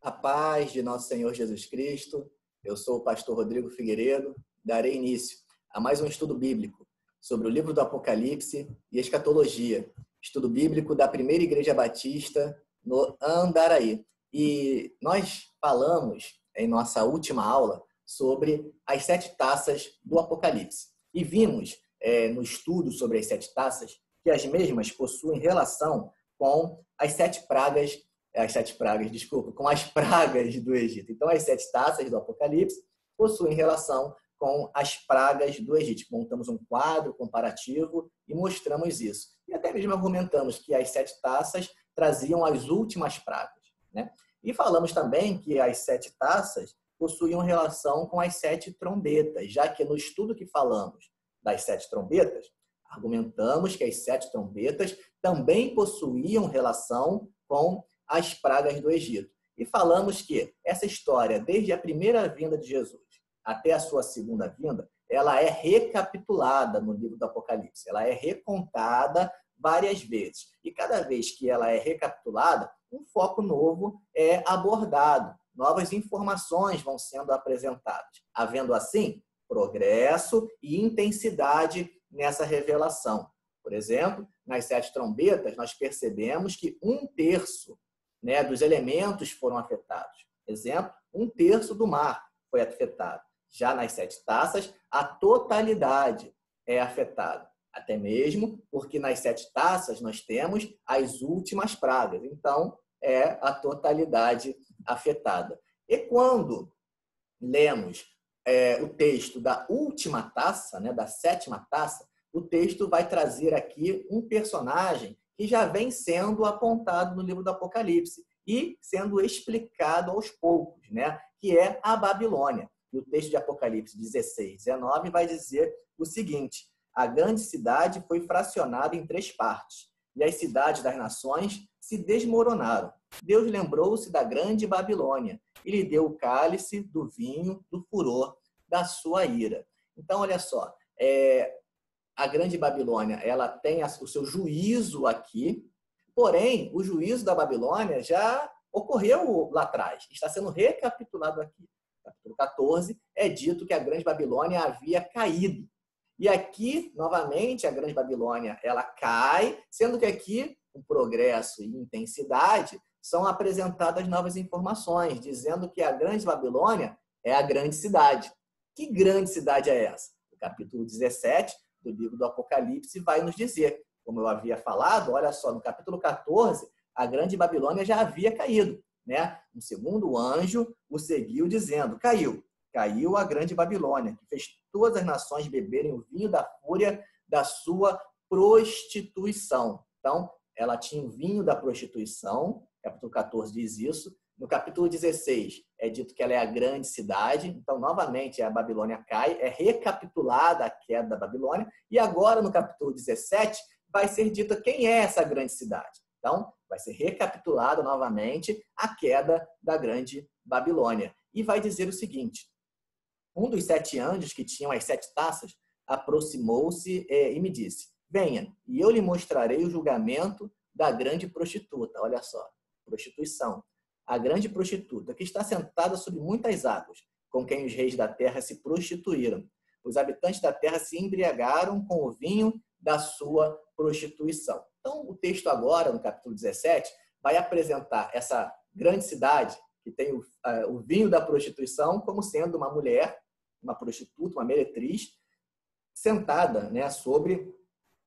A paz de nosso Senhor Jesus Cristo. Eu sou o pastor Rodrigo Figueiredo. Darei início a mais um estudo bíblico sobre o livro do Apocalipse e escatologia. Estudo bíblico da Primeira Igreja Batista no Andaraí. E nós falamos em nossa última aula sobre as 7 taças do Apocalipse. E vimos no estudo sobre as 7 taças que as mesmas possuem relação com as 7 pragas com as pragas do Egito. Então, as 7 taças do Apocalipse possuem relação com as pragas do Egito. Montamos um quadro comparativo e mostramos isso. E até mesmo argumentamos que as 7 taças traziam as últimas pragas, né? E falamos também que as 7 taças possuíam relação com as 7 trombetas, já que no estudo que falamos das 7 trombetas, argumentamos que as 7 trombetas também possuíam relação com as pragas do Egito. E falamos que essa história, desde a primeira vinda de Jesus até a sua segunda vinda, ela é recapitulada no livro do Apocalipse. Ela é recontada várias vezes. E cada vez que ela é recapitulada, um foco novo é abordado. Novas informações vão sendo apresentadas. Havendo assim, progresso e intensidade nessa revelação. Por exemplo, nas 7 trombetas, nós percebemos que 1/3 dos elementos foram afetados. Exemplo, 1/3 do mar foi afetado. Já nas 7 taças, a totalidade é afetada. Até mesmo porque nas 7 taças nós temos as últimas pragas. Então, é a totalidade afetada. E quando lemos o texto da última taça, da 7ª taça, o texto vai trazer aqui um personagem que já vem sendo apontado no livro do Apocalipse e sendo explicado aos poucos, que é a Babilônia. E o texto de Apocalipse 16, 19 vai dizer o seguinte: a grande cidade foi fracionada em 3 partes, e as cidades das nações se desmoronaram. Deus lembrou-se da grande Babilônia e lhe deu o cálice do vinho do furor da sua ira. Então, olha só, a grande Babilônia, ela tem o seu juízo aqui, porém, o juízo da Babilônia já ocorreu lá atrás, está sendo recapitulado aqui. No capítulo 14, é dito que a grande Babilônia havia caído. E aqui, novamente, a grande Babilônia, ela cai, sendo que aqui, com progresso e intensidade, são apresentadas novas informações, dizendo que a grande Babilônia é a grande cidade. Que grande cidade é essa? O capítulo 17 do livro do Apocalipse vai nos dizer. Como eu havia falado, olha só, no capítulo 14, a grande Babilônia já havia caído, Um segundo anjo o seguiu dizendo: caiu a grande Babilônia, que fez todas as nações beberem o vinho da fúria da sua prostituição. Então, ela tinha o vinho da prostituição, capítulo 14 diz isso. No capítulo 16, é dito que ela é a grande cidade. Então, novamente, a Babilônia cai, é recapitulada a queda da Babilônia. E agora, no capítulo 17, vai ser dita quem é essa grande cidade. Então, vai ser recapitulada novamente a queda da grande Babilônia. E vai dizer o seguinte: um dos 7 anjos que tinham as 7 taças aproximou-se e me disse: venha, e eu lhe mostrarei o julgamento da grande prostituta. Olha só, prostituição. A grande prostituta, que está sentada sobre muitas águas, com quem os reis da terra se prostituíram. Os habitantes da terra se embriagaram com o vinho da sua prostituição. Então, o texto agora, no capítulo 17, vai apresentar essa grande cidade que tem o vinho da prostituição como sendo uma mulher, uma prostituta, uma meretriz, sentada sobre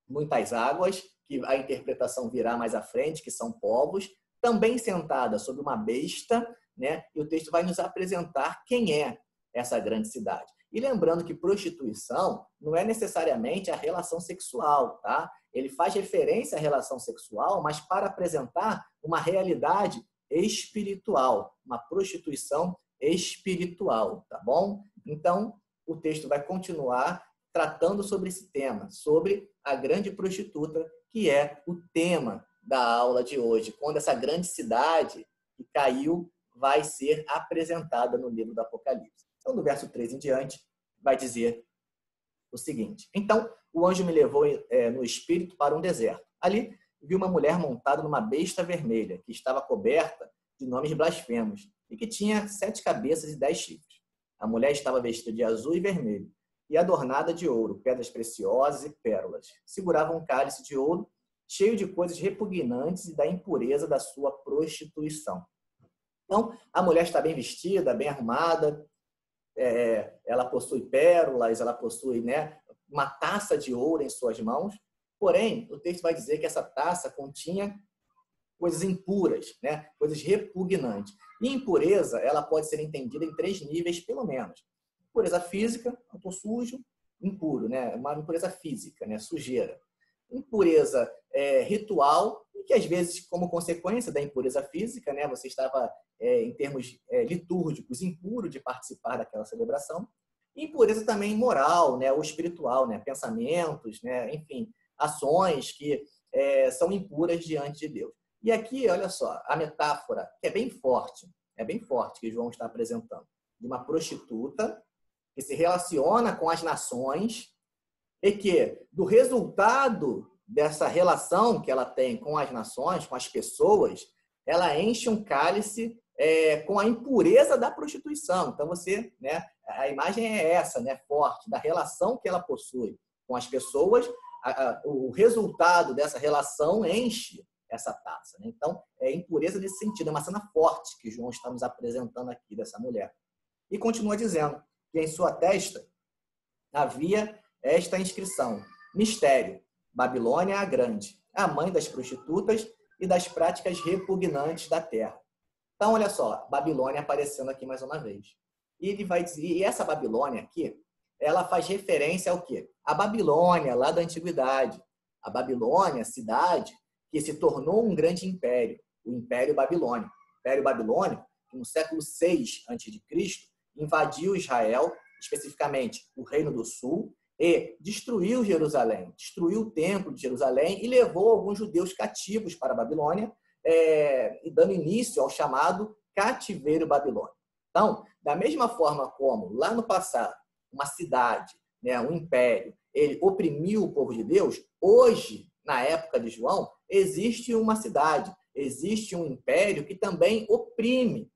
muitas águas, que a interpretação virá mais à frente, que são povos, também sentada sobre uma besta, e o texto vai nos apresentar quem é essa grande cidade. E lembrando que prostituição não é necessariamente a relação sexual, tá? Ele faz referência à relação sexual, mas para apresentar uma realidade espiritual, uma prostituição espiritual, tá bom? Então, o texto vai continuar tratando sobre esse tema, sobre a grande prostituta, que é o tema da aula de hoje, quando essa grande cidade que caiu vai ser apresentada no livro do Apocalipse. Então, do verso 3 em diante, vai dizer o seguinte: então, o anjo me levou no espírito para um deserto. Ali, vi uma mulher montada numa besta vermelha, que estava coberta de nomes blasfemos. e que tinha 7 cabeças e 10 chifres. A mulher estava vestida de azul e vermelho e adornada de ouro, pedras preciosas e pérolas. Segurava um cálice de ouro cheio de coisas repugnantes e da impureza da sua prostituição. Então, a mulher está bem vestida, bem arrumada, ela possui pérolas, ela possui, né, uma taça de ouro em suas mãos. Porém, o texto vai dizer que essa taça continha coisas impuras, né, coisas repugnantes. E impureza, ela pode ser entendida em 3 níveis, pelo menos. Impureza física, eu estou sujo, impuro, né, uma impureza física, né, sujeira. Impureza ritual, e que às vezes, como consequência da impureza física, né, você estava, em termos litúrgicos, impuro de participar daquela celebração. E impureza também moral, né, ou espiritual, né, pensamentos, né, enfim, ações que são impuras diante de Deus. E aqui, olha só, a metáfora é bem forte que João está apresentando, de uma prostituta que se relaciona com as nações e que, do resultado dessa relação que ela tem com as nações, com as pessoas, ela enche um cálice com a impureza da prostituição. Então, né, a imagem é essa, né, forte, da relação que ela possui com as pessoas. O resultado dessa relação enche essa taça, né? Então, é impureza nesse sentido. É uma cena forte que João está nos apresentando aqui dessa mulher. E continua dizendo que em sua testa havia esta inscrição: Mistério, Babilônia a Grande, a mãe das prostitutas e das práticas repugnantes da terra. Então, olha só, Babilônia aparecendo aqui mais uma vez. E ele vai dizer, e essa Babilônia aqui, ela faz referência ao quê? A Babilônia, lá da antiguidade. A Babilônia, cidade que se tornou um grande império, o Império Babilônico. O Império Babilônico, que no século 6 a.C., invadiu Israel, especificamente o Reino do Sul, e destruiu Jerusalém, destruiu o Templo de Jerusalém e levou alguns judeus cativos para a Babilônia, e dando início ao chamado cativeiro babilônico. Então, da mesma forma como lá no passado, uma cidade, né, um império, ele oprimiu o povo de Deus, hoje, na época de João, existe uma cidade, existe um império que também oprime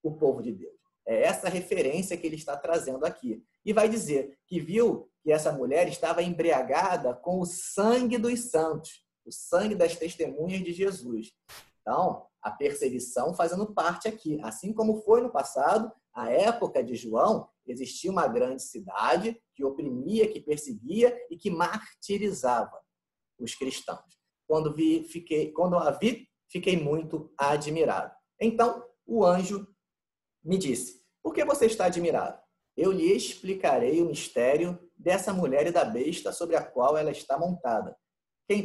o povo de Deus. É essa referência que ele está trazendo aqui. E vai dizer que viu que essa mulher estava embriagada com o sangue dos santos, o sangue das testemunhas de Jesus. Então, a perseguição fazendo parte aqui. Assim como foi no passado, a época de João, existia uma grande cidade que oprimia, que perseguia e que martirizava os cristãos. Quando a vi, fiquei muito admirado. Então, o anjo me disse: por que você está admirado? Eu lhe explicarei o mistério dessa mulher e da besta sobre a qual ela está montada, que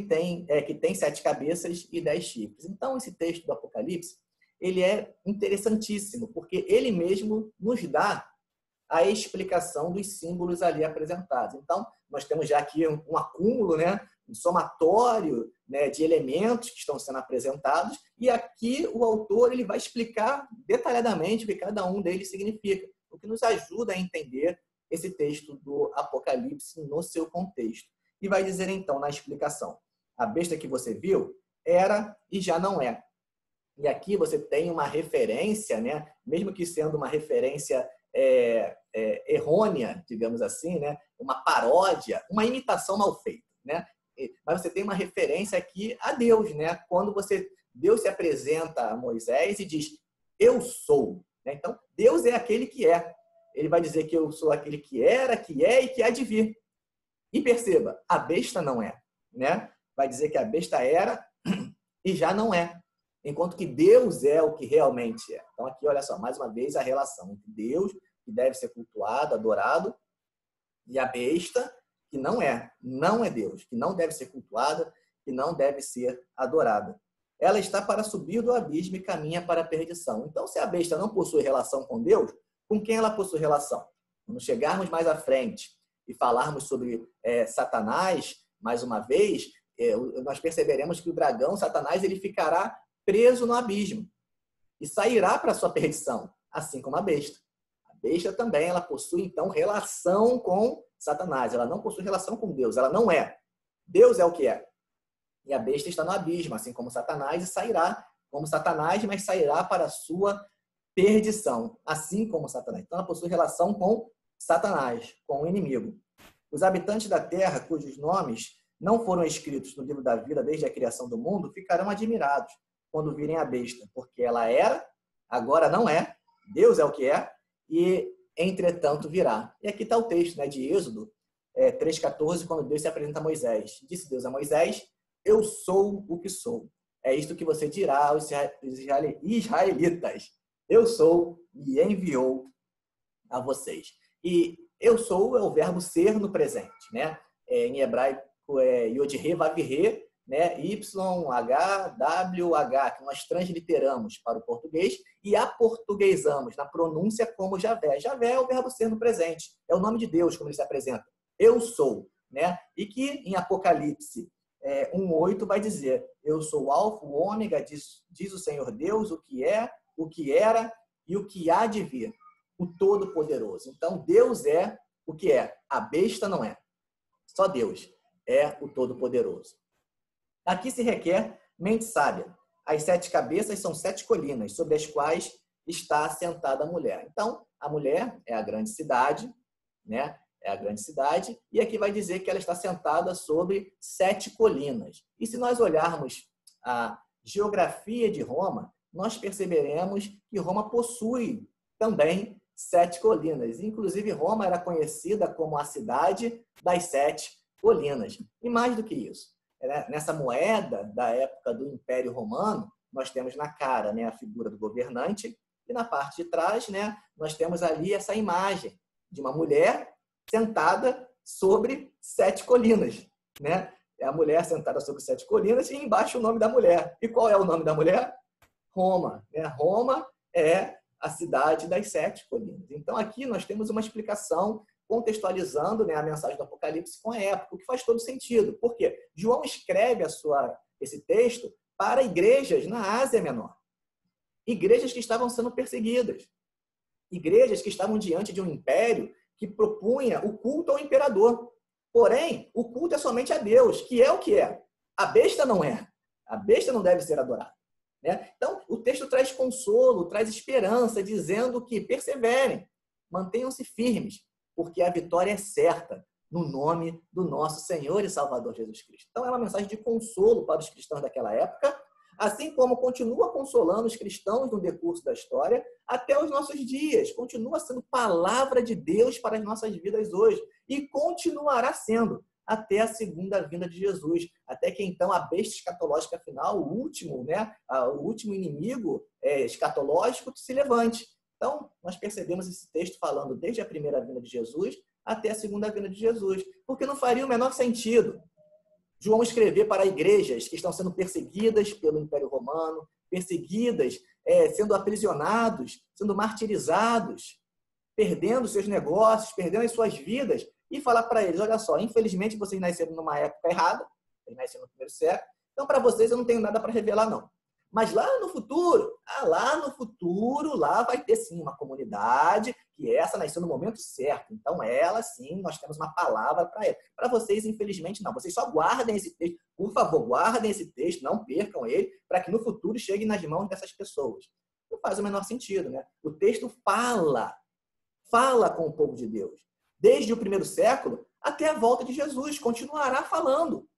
tem 7 cabeças e 10 chifres. Então, esse texto do Apocalipse, ele é interessantíssimo, porque ele mesmo nos dá a explicação dos símbolos ali apresentados. Então, nós temos já aqui um acúmulo, né, um somatório, né, de elementos que estão sendo apresentados, e aqui o autor ele vai explicar detalhadamente o que cada um deles significa, o que nos ajuda a entender esse texto do Apocalipse no seu contexto. E vai dizer então na explicação: a besta que você viu era e já não é. E aqui você tem uma referência, né, mesmo que sendo uma referência errônea, digamos assim, né, uma paródia, uma imitação mal feita, né? Mas você tem uma referência aqui a Deus, né? Quando Deus se apresenta a Moisés e diz: eu sou. Né? Então, Deus é aquele que é. Ele vai dizer que eu sou aquele que era, que é e que há de vir. E perceba, a besta não é. Né? Vai dizer que a besta era e já não é. Enquanto que Deus é o que realmente é. Então, aqui, olha só, mais uma vez, a relação entre Deus, que deve ser cultuado, adorado, e a besta, que não é Deus, que não deve ser cultuada, que não deve ser adorada. Ela está para subir do abismo e caminha para a perdição. Então, se a besta não possui relação com Deus, com quem ela possui relação? Quando chegarmos mais à frente e falarmos sobre Satanás, mais uma vez, nós perceberemos que o dragão, Satanás, ele ficará preso no abismo e sairá para a sua perdição, assim como a besta. A besta também, ela possui, então, relação com Satanás. Ela não possui relação com Deus, ela não é. Deus é o que é. E a besta está no abismo, assim como Satanás, e sairá como Satanás, mas sairá para a sua perdição, assim como Satanás. Então, ela possui relação com Satanás, com o inimigo. Os habitantes da terra, cujos nomes não foram escritos no livro da vida desde a criação do mundo, ficarão admirados quando virem a besta, porque ela era, agora não é, Deus é o que é, e entretanto virá. E aqui está o texto, né, de Êxodo 3,14, quando Deus se apresenta a Moisés. Disse Deus a Moisés: eu sou o que sou. É isto que você dirá aos israelitas: eu sou, me enviou a vocês. E eu sou é o verbo ser no presente, né? Em hebraico é Yod-He, Vav-He, né? Y-H-W-H, que nós transliteramos para o português e aportuguesamos na pronúncia como Javé. Javé é o verbo ser no presente, é o nome de Deus, como ele se apresenta. Eu sou, né? E que em Apocalipse 1:8 vai dizer: eu sou o Alfa, o Ômega, diz o Senhor Deus, o que é, o que era e o que há de vir, o Todo-Poderoso. Então, Deus é o que é, a besta não é. Só Deus é o Todo-Poderoso. Aqui se requer mente sábia. As 7 cabeças são 7 colinas, sobre as quais está assentada a mulher. Então, a mulher é a grande cidade, né? É a grande cidade, e aqui vai dizer que ela está sentada sobre 7 colinas. E se nós olharmos a geografia de Roma, nós perceberemos que Roma possui também 7 colinas. Inclusive, Roma era conhecida como a cidade das 7 colinas. E mais do que isso, nessa moeda da época do Império Romano, nós temos na cara, né, a figura do governante, e na parte de trás, né, nós temos ali essa imagem de uma mulher sentada sobre 7 colinas, né? É a mulher sentada sobre 7 colinas e embaixo o nome da mulher. E qual é o nome da mulher? Roma, né? Roma é a cidade das 7 colinas. Então, aqui nós temos uma explicação contextualizando, né, a mensagem do Apocalipse com a época, o que faz todo sentido. Por quê? João escreve esse texto para igrejas na Ásia Menor. Igrejas que estavam sendo perseguidas. Igrejas que estavam diante de um império que propunha o culto ao imperador. Porém, o culto é somente a Deus, que é o que é. A besta não é. A besta não deve ser adorada, né? Então, o texto traz consolo, traz esperança, dizendo que perseverem, mantenham-se firmes, porque a vitória é certa no nome do nosso Senhor e Salvador Jesus Cristo. Então, é uma mensagem de consolo para os cristãos daquela época, assim como continua consolando os cristãos no decurso da história até os nossos dias. Continua sendo palavra de Deus para as nossas vidas hoje e continuará sendo até a segunda vinda de Jesus, até que então a besta escatológica final, o último, né, o último inimigo escatológico se levante. Então, nós percebemos esse texto falando desde a primeira vinda de Jesus até a segunda vinda de Jesus, porque não faria o menor sentido João escrever para igrejas que estão sendo perseguidas pelo Império Romano, perseguidas, sendo aprisionados, sendo martirizados, perdendo seus negócios, perdendo as suas vidas, e falar para eles: olha só, infelizmente vocês nasceram numa época errada, vocês nasceram no primeiro século, então para vocês eu não tenho nada para revelar não. Mas lá no futuro, lá vai ter sim uma comunidade que essa nasceu no momento certo. Então ela sim, nós temos uma palavra para ela. Para vocês, infelizmente, não. Vocês só guardem esse texto. Por favor, guardem esse texto, não percam ele, para que no futuro chegue nas mãos dessas pessoas. Não faz o menor sentido, né? O texto fala com o povo de Deus. Desde o primeiro século até a volta de Jesus, continuará falando.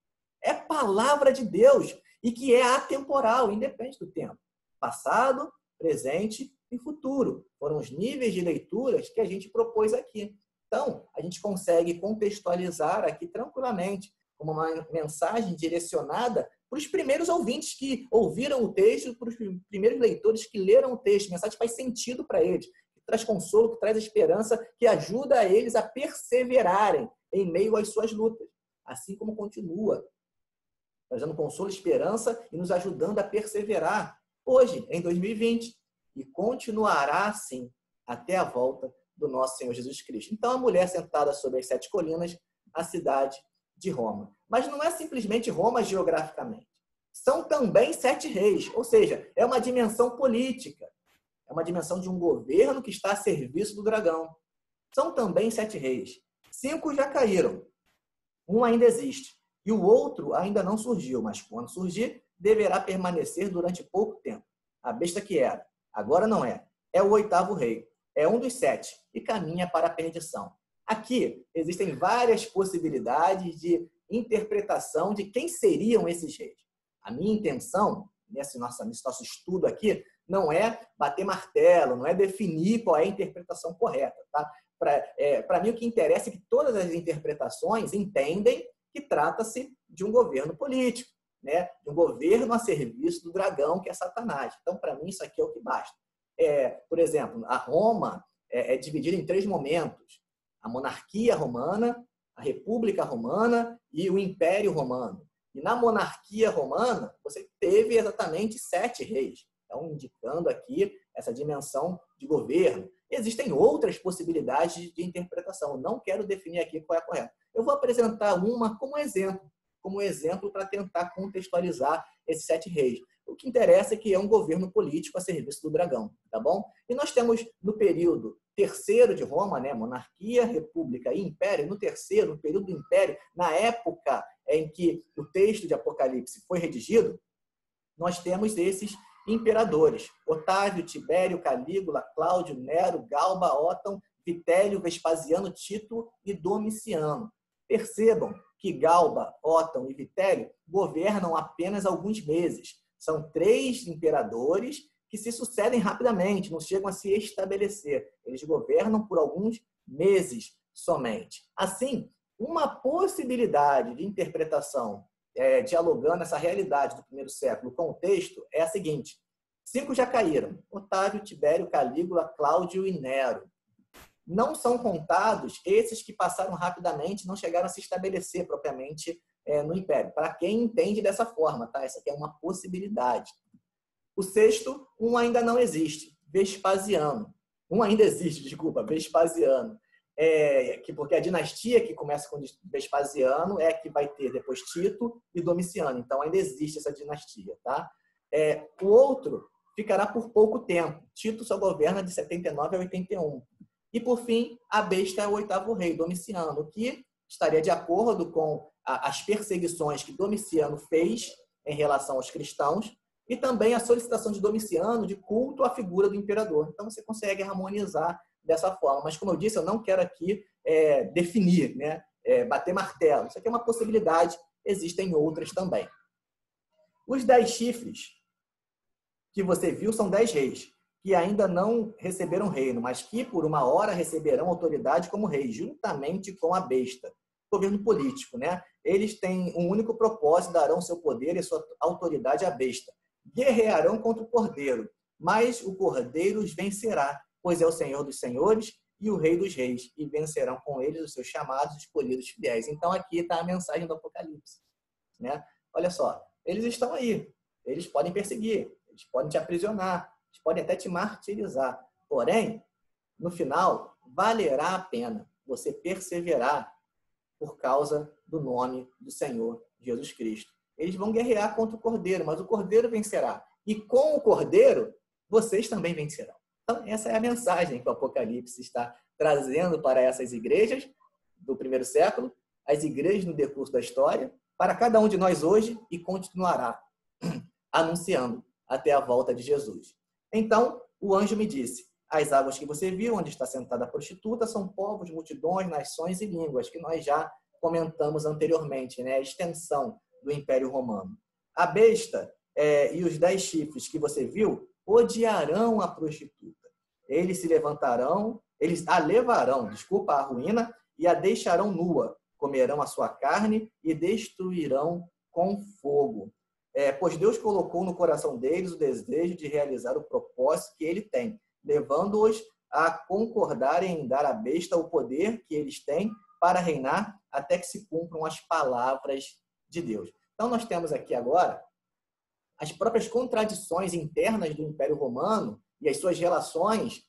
É palavra de Deus e que é atemporal, independente do tempo. Passado, presente e futuro. Foram os níveis de leituras que a gente propôs aqui. Então, a gente consegue contextualizar aqui tranquilamente como uma mensagem direcionada para os primeiros ouvintes que ouviram o texto, para os primeiros leitores que leram o texto. A mensagem faz sentido para eles, que traz consolo, que traz esperança, que ajuda eles a perseverarem em meio às suas lutas. Assim como continua trazendo consolo, esperança e nos ajudando a perseverar hoje, em 2020. E continuará assim até a volta do nosso Senhor Jesus Cristo. Então, a mulher sentada sobre as 7 colinas, a cidade de Roma. Mas não é simplesmente Roma geograficamente. São também 7 reis, ou seja, é uma dimensão política. É uma dimensão de um governo que está a serviço do dragão. São também 7 reis. 5 já caíram. Um ainda existe. E o outro ainda não surgiu, mas quando surgir, deverá permanecer durante pouco tempo. A besta que era, agora não é. é o oitavo rei. É um dos 7 e caminha para a perdição. Aqui existem várias possibilidades de interpretação de quem seriam esses reis. A minha intenção, nesse nosso estudo aqui, não é bater martelo, não é definir qual é a interpretação correta. Tá? Para mim, o que interessa é que todas as interpretações entendem que trata-se de um governo político, né? De um governo a serviço do dragão, que é Satanás. Então, para mim, isso aqui é o que basta. Por exemplo, a Roma é dividida em 3 momentos. A monarquia romana, a república romana e o império romano. E na monarquia romana, você teve exatamente 7 reis. Então, indicando aqui essa dimensão de governo. Existem outras possibilidades de interpretação. Não quero definir aqui qual é a correta. Eu vou apresentar uma como exemplo para tentar contextualizar esses 7 reis. O que interessa é que é um governo político a serviço do dragão, tá bom? E nós temos no período terceiro de Roma, né, monarquia, república e império, no período do império, na época em que o texto de Apocalipse foi redigido, nós temos esses imperadores: Otávio, Tibério, Calígula, Cláudio, Nero, Galba, Otão, Vitélio, Vespasiano, Tito e Domiciano. Percebam que Galba, Otão e Vitélio governam apenas alguns meses. São 3 imperadores que se sucedem rapidamente, não chegam a se estabelecer. Eles governam por alguns meses somente. Assim, uma possibilidade de interpretação dialogando essa realidade do primeiro século com o texto é a seguinte: 5 já caíram: Otávio, Tibério, Calígula, Cláudio e Nero. Não são contados esses que passaram rapidamente, não chegaram a se estabelecer propriamente no Império. Para quem entende dessa forma, tá? Essa aqui é uma possibilidade. O 6º, um ainda não existe: Vespasiano. Um ainda existe, desculpa, Vespasiano. Porque a dinastia que começa com Vespasiano é a que vai ter depois Tito e Domiciano. Então, ainda existe essa dinastia. Tá? O outro ficará por pouco tempo. Tito só governa de 79 a 81. E, por fim, a besta é o 8º rei, Domiciano, que estaria de acordo com as perseguições que Domiciano fez em relação aos cristãos e também a solicitação de Domiciano de culto à figura do imperador. Então, você consegue harmonizar dessa forma. Mas, como eu disse, eu não quero aqui definir, né? Bater martelo. Isso aqui é uma possibilidade, existem outras também. Os 10 chifres que você viu são 10 reis, que ainda não receberam reino, mas que por uma hora receberão autoridade como rei, juntamente com a besta. Governo político, né? Eles têm um único propósito: darão seu poder e sua autoridade à besta. Guerrearão contra o cordeiro, mas o cordeiro os vencerá, pois é o Senhor dos senhores e o Rei dos reis, e vencerão com eles os seus chamados, escolhidos fiéis. Então aqui está a mensagem do Apocalipse, né? Olha só, eles estão aí, eles podem perseguir, eles podem te aprisionar, eles podem até te martirizar. Porém, no final, valerá a pena você perseverar por causa do nome do Senhor Jesus Cristo. Eles vão guerrear contra o Cordeiro, mas o Cordeiro vencerá. E com o Cordeiro, vocês também vencerão. Então, essa é a mensagem que o Apocalipse está trazendo para essas igrejas do primeiro século, as igrejas no decurso da história, para cada um de nós hoje, e continuará anunciando até a volta de Jesus. Então, o anjo me disse: as águas que você viu, onde está sentada a prostituta, são povos, multidões, nações e línguas, que nós já comentamos anteriormente, né? A extensão do Império Romano. A besta e os 10 chifres que você viu odiarão a prostituta. Eles se levantarão, eles a levarão, à ruína, e a deixarão nua. Comerão a sua carne e destruirão com fogo. Pois Deus colocou no coração deles o desejo de realizar o propósito que ele tem, levando-os a concordarem em dar à besta o poder que eles têm para reinar até que se cumpram as palavras de Deus. Então, nós temos aqui agora as próprias contradições internas do Império Romano e as suas relações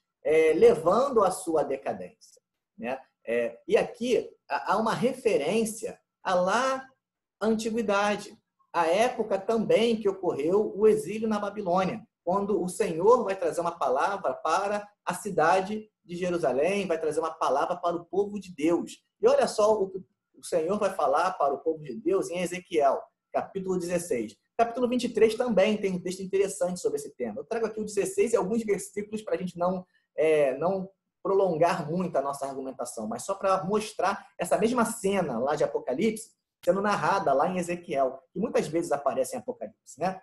levando à sua decadência, né? E aqui há uma referência à lá antiguidade, à época também que ocorreu o exílio na Babilônia, quando o Senhor vai trazer uma palavra para a cidade de Jerusalém, vai trazer uma palavra para o povo de Deus. E olha só o que o Senhor vai falar para o povo de Deus em Ezequiel, capítulo 16. Capítulo 23 também tem um texto interessante sobre esse tema. Eu trago aqui o 16 e alguns versículos para a gente não prolongar muito a nossa argumentação, mas só para mostrar essa mesma cena lá de Apocalipse sendo narrada lá em Ezequiel, que muitas vezes aparece em Apocalipse, né?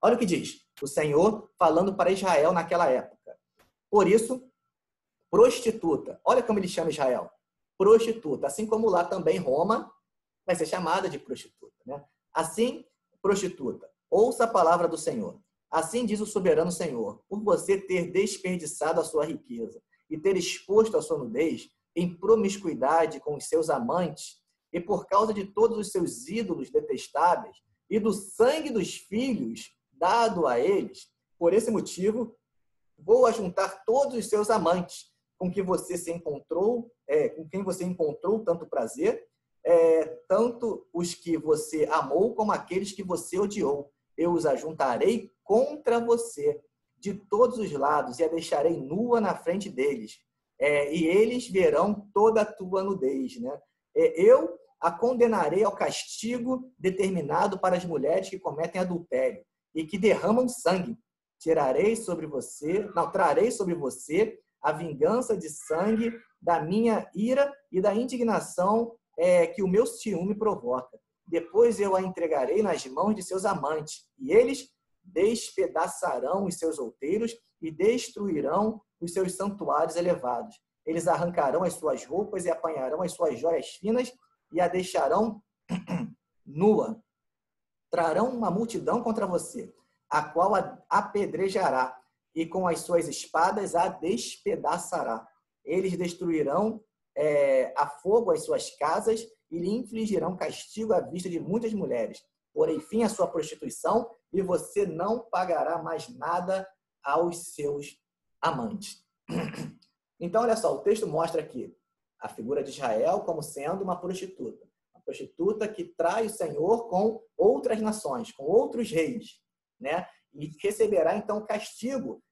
Olha o que diz o Senhor falando para Israel naquela época. Por isso, prostituta. Olha como ele chama Israel. Prostituta. Assim como lá também Roma vai ser chamada de prostituta, né? Assim, prostituta. Ouça a palavra do Senhor. Assim diz o soberano Senhor, por você ter desperdiçado a sua riqueza e ter exposto a sua nudez em promiscuidade com os seus amantes, e por causa de todos os seus ídolos detestáveis e do sangue dos filhos dado a eles, por esse motivo, vou ajuntar todos os seus amantes, com quem você encontrou tanto prazer, tanto os que você amou como aqueles que você odiou. Eu os ajuntarei contra você de todos os lados e a deixarei nua na frente deles. E eles verão toda a tua nudez, né? Eu a condenarei ao castigo determinado para as mulheres que cometem adultério e que derramam sangue. Trarei sobre você a vingança de sangue da minha ira e da indignação que o meu ciúme provoca. Depois eu a entregarei nas mãos de seus amantes, e eles despedaçarão os seus outeiros e destruirão os seus santuários elevados. Eles arrancarão as suas roupas e apanharão as suas joias finas e a deixarão nua. Trarão uma multidão contra você, a qual a apedrejará, e com as suas espadas a despedaçará. Eles destruirão a fogo as suas casas e lhe infligirão castigo à vista de muitas mulheres. Porém, fim à sua prostituição, e você não pagará mais nada aos seus amantes. Então, olha só, o texto mostra aqui a figura de Israel como sendo uma prostituta. Uma prostituta que trai o Senhor com outras nações, com outros reis, né? E receberá, então, castigo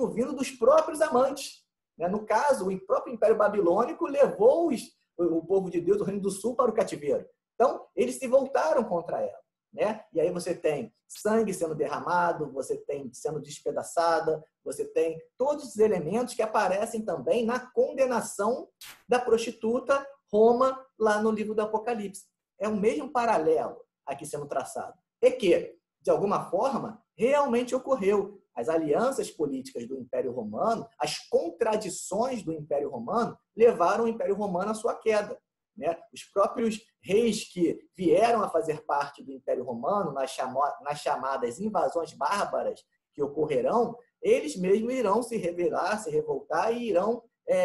vindo dos próprios amantes. Né? No caso, o próprio Império Babilônico levou o povo de Deus do Reino do Sul para o cativeiro. Então, eles se voltaram contra ela. Né? E aí você tem sangue sendo derramado, você tem sendo despedaçada, você tem todos os elementos que aparecem também na condenação da prostituta Roma, lá no livro do Apocalipse. É o mesmo paralelo aqui sendo traçado. É que, de alguma forma, realmente ocorreu. As alianças políticas do Império Romano, as contradições do Império Romano, levaram o Império Romano à sua queda. Né? Os próprios reis que vieram a fazer parte do Império Romano, nas chamadas invasões bárbaras que ocorrerão, eles mesmos irão se rebelar, se revoltar e irão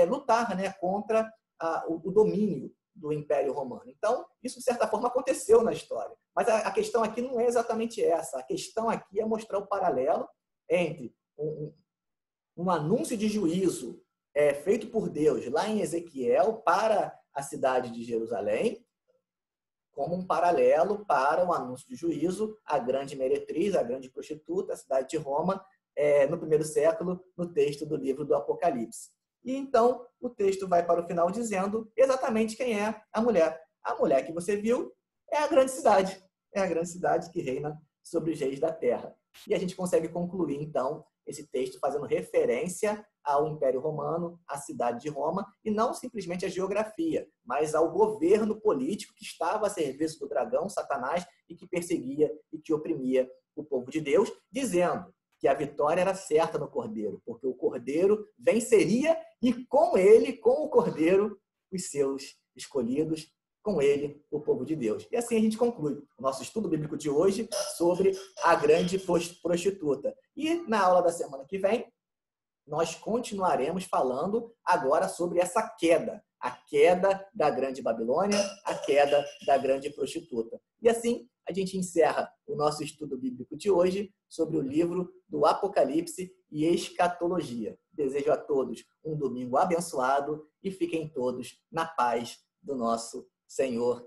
lutar, né, contra o domínio do Império Romano. Então, isso, de certa forma, aconteceu na história. Mas a questão aqui não é exatamente essa. A questão aqui é mostrar o paralelo entre um anúncio de juízo feito por Deus lá em Ezequiel para a cidade de Jerusalém, como um paralelo para o anúncio de juízo à grande meretriz, à grande prostituta, a cidade de Roma, no primeiro século, no texto do livro do Apocalipse. E então o texto vai para o final dizendo exatamente quem é a mulher. A mulher que você viu é a grande cidade. É a grande cidade que reina sobre os reis da terra. E a gente consegue concluir, então, esse texto fazendo referência ao Império Romano, à cidade de Roma, e não simplesmente à geografia, mas ao governo político que estava a serviço do dragão, Satanás, e que perseguia e que oprimia o povo de Deus, dizendo que a vitória era certa no Cordeiro, porque o Cordeiro venceria e com ele, com o Cordeiro, os seus escolhidos, com ele, o povo de Deus. E assim a gente conclui o nosso estudo bíblico de hoje sobre a grande prostituta. E na aula da semana que vem, nós continuaremos falando agora sobre essa queda, a queda da grande Babilônia, a queda da grande prostituta. E assim a gente encerra o nosso estudo bíblico de hoje sobre o livro do Apocalipse e Escatologia. Desejo a todos um domingo abençoado e fiquem todos na paz do nosso Senhor